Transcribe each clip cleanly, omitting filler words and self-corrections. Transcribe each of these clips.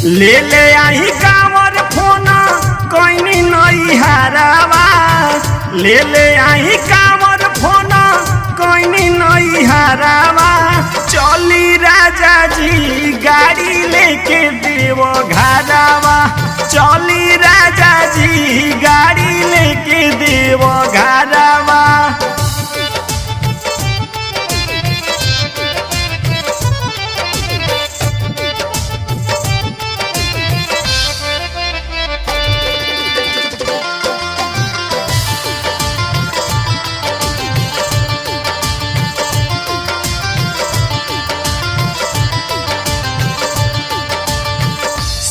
ले ले आई कांवर फोना कोई नई हरावा, ले ले आई कांवर फोना कोई नई हरावा। चली राजा जी गाड़ी लेके देव घरावा, चली राजा जी गाड़ी लेके देव घरावा।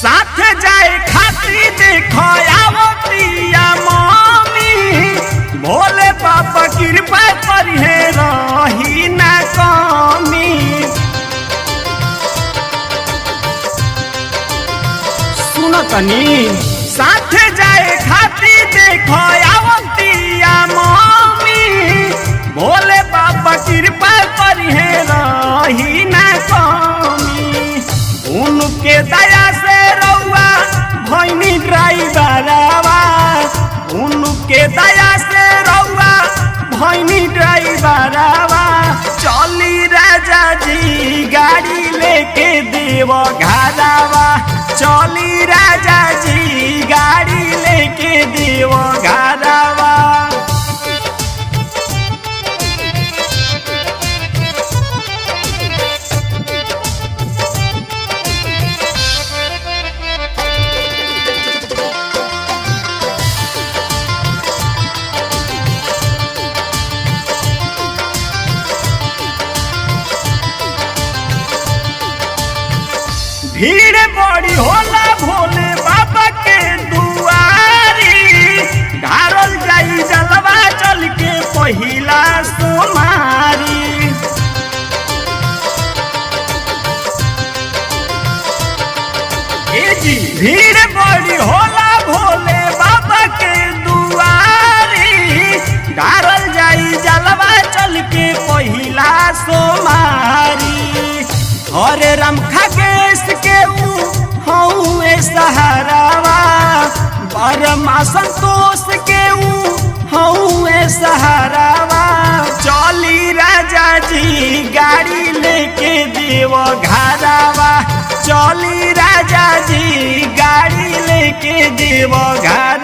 साथ जाए खाती देखो आवतिया मम्मी, भोले बाबा कृपा करिहे रही ना कमी। सुनो तनी, साथ जाए खाती देखो आवतिया मम्मी, भोले बाबा कृपा करिहे रही ना कमी। उनके दया से रउआ भइनी ड्राइवरवा, उनके दया से रउआ भइनी ड्राइवरवा। चली राजा जी गाड़ी लेके देव घरावा, चली राजा जी गाड़ी लेके देव घरावा। भीड़ बड़ी होला भोले बाबा के दुआरी, ढारल जाई जलवा चल के पहिला सोमारी। ए जी भीड़ बड़ी होला भोले बाबा के दुआरी, ढारल जाई जलवा चल के पहिला सोमारी। हरे राम खगेश के हऊँ सहारावा, बरमा संतोष के हऊँ सहारावा। चली राजा जी गाड़ी लेके देव घरावा, चली राजा जी गाड़ी लेके देव घरावा।